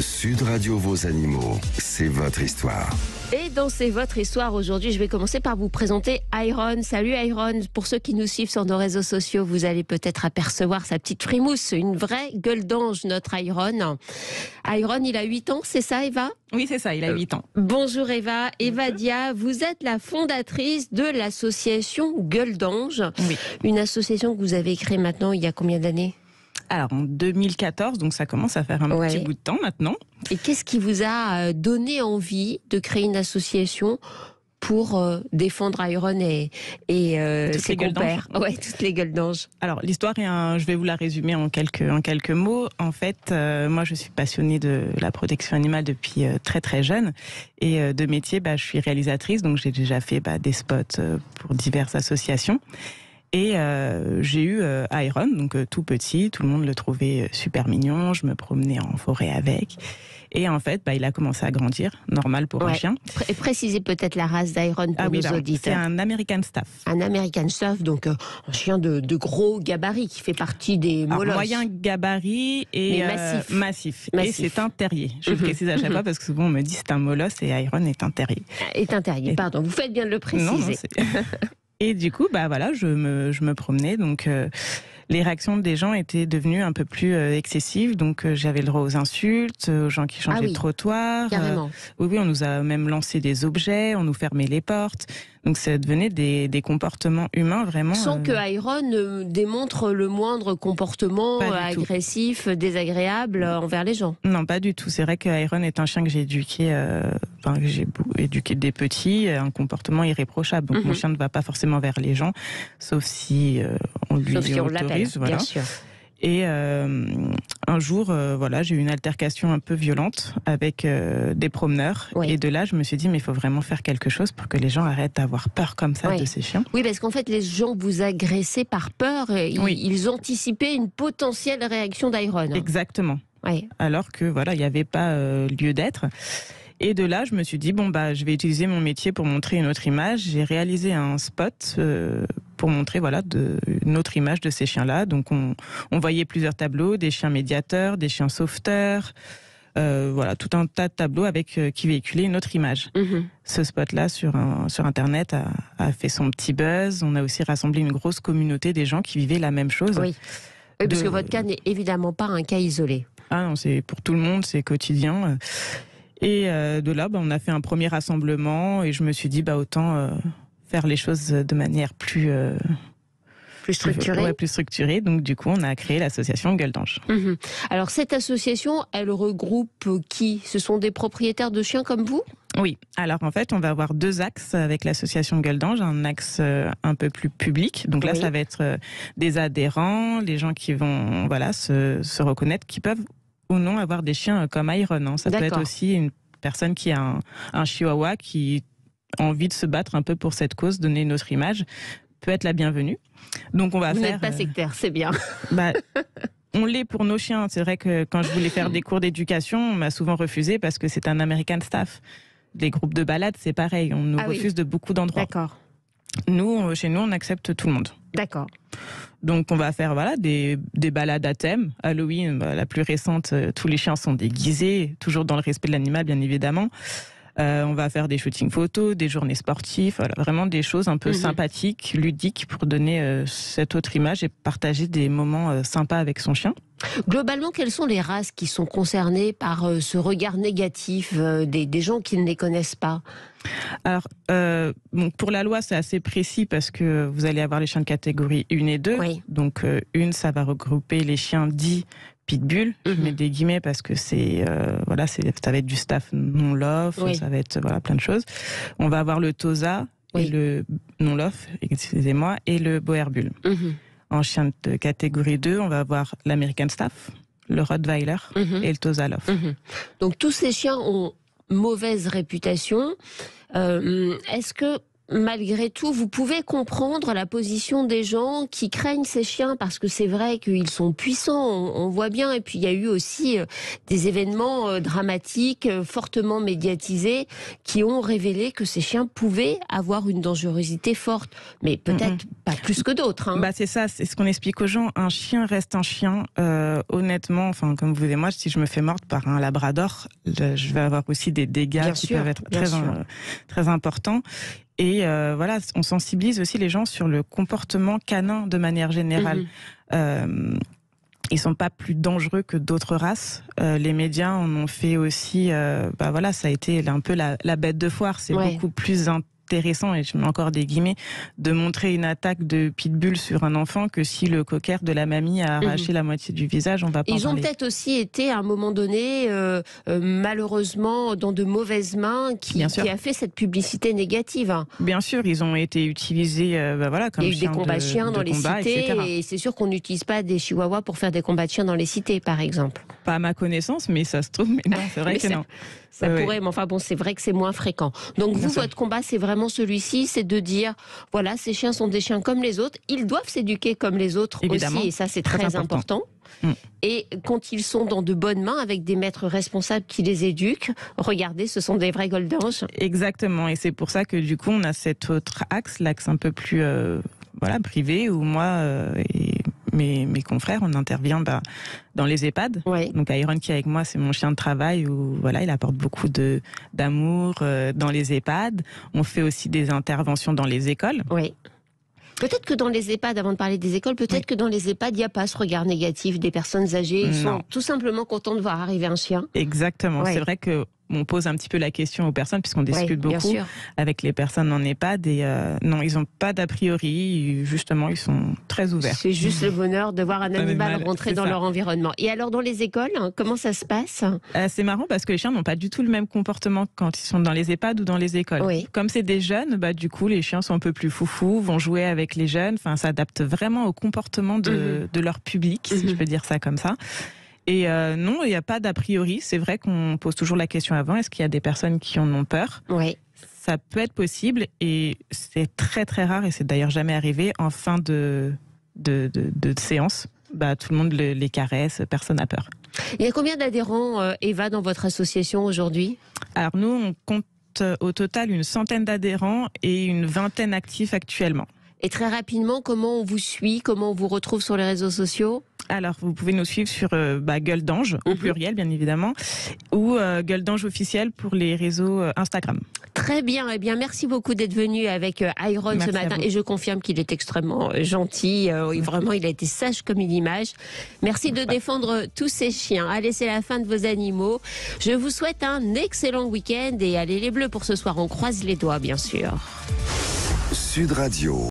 Sud Radio Vos Animaux, c'est votre histoire. Et dans C'est votre histoire, aujourd'hui, je vais commencer par vous présenter Iron. Salut Iron. Pour ceux qui nous suivent sur nos réseaux sociaux, vous allez peut-être apercevoir sa petite frimousse, une vraie gueule d'ange, notre Iron. Iron, il a 8 ans, c'est ça Eva ? Oui, c'est ça, il a 8 ans. Bonjour Eva. Eva Dia, vous êtes la fondatrice de l'association Gueule d'ange. Oui. Une association que vous avez créée maintenant, il y a combien d'années ? Alors, en 2014, donc ça commence à faire un petit bout de temps maintenant. Et qu'est-ce qui vous a donné envie de créer une association pour défendre Iron et ses compères? Ouais, toutes les gueules d'ange. Alors, l'histoire je vais vous la résumer en quelques mots. En fait, moi, je suis passionnée de la protection animale depuis très très jeune. Et de métier, je suis réalisatrice, donc j'ai déjà fait des spots pour diverses associations. Et j'ai eu Iron, donc tout petit, tout le monde le trouvait super mignon, je me promenais en forêt avec. Et en fait, il a commencé à grandir, normal pour un chien. Et précisez peut-être la race d'Iron pour nos auditeurs. C'est un American Staff. Un American Staff, donc un chien de gros gabarit qui fait partie des molosses. Moyen gabarit et massif. Et c'est un terrier. Je précise à chaque fois parce que souvent on me dit c'est un molosse et Iron est un terrier. Est un terrier, pardon. Vous faites bien de le préciser. Non, et du coup, je me promenais, donc les réactions des gens étaient devenues un peu plus excessives, donc j'avais le droit aux insultes, aux gens qui changeaient de trottoir. Carrément. Oui, on nous a même lancé des objets, on nous fermait les portes. Donc ça devenait des comportements humains vraiment... Sans que Iron démontre le moindre comportement agressif, désagréable envers les gens. Non, pas du tout. C'est vrai que Iron est un chien que j'ai éduqué, que j'ai éduqué des petits, un comportement irréprochable. Donc mon chien ne va pas forcément vers les gens, sauf si on lui autorise. Voilà. Bien sûr. Et un jour, j'ai eu une altercation un peu violente avec des promeneurs. Oui. Et de là, je me suis dit, mais il faut vraiment faire quelque chose pour que les gens arrêtent d'avoir peur comme ça de ces chiens. Oui, parce qu'en fait, les gens vous agressaient par peur. Ils anticipaient une potentielle réaction d'Iron. Exactement. Oui. Alors que il n'y avait pas lieu d'être. Et de là, je me suis dit, je vais utiliser mon métier pour montrer une autre image. J'ai réalisé un spot pour montrer une autre image de ces chiens-là. Donc, on voyait plusieurs tableaux, des chiens médiateurs, des chiens sauveteurs, tout un tas de tableaux qui véhiculaient une autre image. Ce spot-là, sur Internet, a fait son petit buzz. On a aussi rassemblé une grosse communauté des gens qui vivaient la même chose. Oui, parce que votre cas n'est évidemment pas un cas isolé. Ah non, c'est pour tout le monde, c'est quotidien. Et de là, on a fait un premier rassemblement et je me suis dit, autant faire les choses de manière plus structurée. Plus structurée. Donc du coup, on a créé l'association Gueule d'ange. Alors cette association, elle regroupe qui ? Ce sont des propriétaires de chiens comme vous ? Oui. Alors en fait, on va avoir 2 axes avec l'association Gueule d'ange. Un axe un peu plus public. Donc là, ça va être des adhérents, les gens qui vont se reconnaître, qui peuvent ou non avoir des chiens comme Iron. Ça peut être aussi une personne qui a un chihuahua qui a envie de se battre un peu pour cette cause, donner une autre image, peut être la bienvenue. Donc on va Vous n'êtes pas sectaire, c'est bien. On l'est pour nos chiens. C'est vrai que quand je voulais faire des cours d'éducation, on m'a souvent refusé parce que c'est un American Staff. Les groupes de balade, c'est pareil. On nous refuse de beaucoup d'endroits. D'accord. Nous, chez nous, on accepte tout le monde. D'accord. Donc on va faire des balades à thème. Halloween, la plus récente, tous les chiens sont déguisés, toujours dans le respect de l'animal, bien évidemment. On va faire des shootings photos, des journées sportives, vraiment des choses un peu sympathiques, ludiques, pour donner cette autre image et partager des moments sympas avec son chien. Globalement, quelles sont les races qui sont concernées par ce regard négatif des gens qui ne les connaissent pas ? Alors, pour la loi, c'est assez précis parce que vous allez avoir les chiens de catégorie 1 et 2. Oui. Donc, 1, ça va regrouper les chiens dits pitbull. Je mets des guillemets parce que ça va être du staff non-love, ça va être plein de choses. On va avoir le Tosa et le non-love, excusez-moi, et le Boerbull. En chien de catégorie 2, on va avoir l'American Staff, le Rottweiler et le Tosa Love. Donc tous ces chiens ont mauvaise réputation. Est-ce que malgré tout, vous pouvez comprendre la position des gens qui craignent ces chiens parce que c'est vrai qu'ils sont puissants, on voit bien. Et puis il y a eu aussi des événements dramatiques, fortement médiatisés, qui ont révélé que ces chiens pouvaient avoir une dangerosité forte, mais peut-être pas plus que d'autres. Hein. Bah c'est ça, c'est ce qu'on explique aux gens. Un chien reste un chien. Honnêtement, enfin comme vous et moi, si je me fais mordre par un labrador, je vais avoir aussi des dégâts qui peuvent être très importants. Et voilà, on sensibilise aussi les gens sur le comportement canin de manière générale. Ils sont pas plus dangereux que d'autres races. Les médias en ont fait aussi. Bah voilà, ça a été un peu la bête de foire. C'est beaucoup plus intéressant, et je mets encore des guillemets, de montrer une attaque de pitbull sur un enfant que si le cocker de la mamie a arraché la moitié du visage. On va pas Ils ont peut-être aussi été à un moment donné malheureusement dans de mauvaises mains qui a fait cette publicité négative. Bien sûr, ils ont été utilisés comme il y a eu des combats de chiens dans les cités, etc. Et c'est sûr qu'on n'utilise pas des chihuahuas pour faire des combats de chiens dans les cités, par exemple. Pas à ma connaissance, mais ça se trouve. Mais non, c'est vrai que non. Ça pourrait, mais enfin bon, c'est vrai que c'est moins fréquent. Donc vous, votre combat, c'est vraiment celui-ci, c'est de dire, voilà, ces chiens sont des chiens comme les autres, ils doivent s'éduquer comme les autres aussi, et ça c'est très important. Et quand ils sont dans de bonnes mains, avec des maîtres responsables qui les éduquent, regardez, ce sont des vrais goldanges. Exactement, et c'est pour ça que du coup, on a cet autre axe, l'axe un peu plus privé, où moi et mes confrères, on intervient dans les EHPAD. Donc Iron qui est avec moi, c'est mon chien de travail, où il apporte beaucoup d'amour dans les EHPAD. On fait aussi des interventions dans les écoles. Peut-être que dans les EHPAD, avant de parler des écoles, peut-être que dans les EHPAD, il n'y a pas ce regard négatif des personnes âgées. Ils sont tout simplement contents de voir arriver un chien. Exactement. C'est vrai que on pose un petit peu la question aux personnes, puisqu'on discute beaucoup avec les personnes en EHPAD. Et non, ils n'ont pas d'a priori. Justement, ils sont très ouverts. C'est juste le bonheur de voir un animal rentrer dans leur environnement. Et alors, dans les écoles, comment ça se passe ? C'est marrant parce que les chiens n'ont pas du tout le même comportement quand ils sont dans les EHPAD ou dans les écoles. Comme c'est des jeunes, du coup, les chiens sont un peu plus foufous, vont jouer avec les jeunes. Enfin, s'adaptent vraiment au comportement de leur public, si je peux dire ça comme ça. Et non, il n'y a pas d'a priori. C'est vrai qu'on pose toujours la question avant, est-ce qu'il y a des personnes qui en ont peur ? Ça peut être possible, et c'est très très rare, et c'est d'ailleurs jamais arrivé en fin de séance. Tout le monde les caresse, personne n'a peur. Il y a combien d'adhérents, Eva, dans votre association aujourd'hui ? Alors nous, on compte au total une centaine d'adhérents et une vingtaine actifs actuellement. Et très rapidement, comment on vous suit, comment on vous retrouve sur les réseaux sociaux ? Alors, vous pouvez nous suivre sur Gueule d'Ange, au pluriel bien évidemment, ou Gueule d'Ange officiel pour les réseaux Instagram. Très bien, eh bien merci beaucoup d'être venu avec Iron ce matin, et je confirme qu'il est extrêmement gentil, vraiment il a été sage comme une image. Merci de défendre tous ces chiens. Allez, c'est la fin de vos animaux. Je vous souhaite un excellent week-end, et allez les Bleus pour ce soir, on croise les doigts bien sûr. Sud Radio.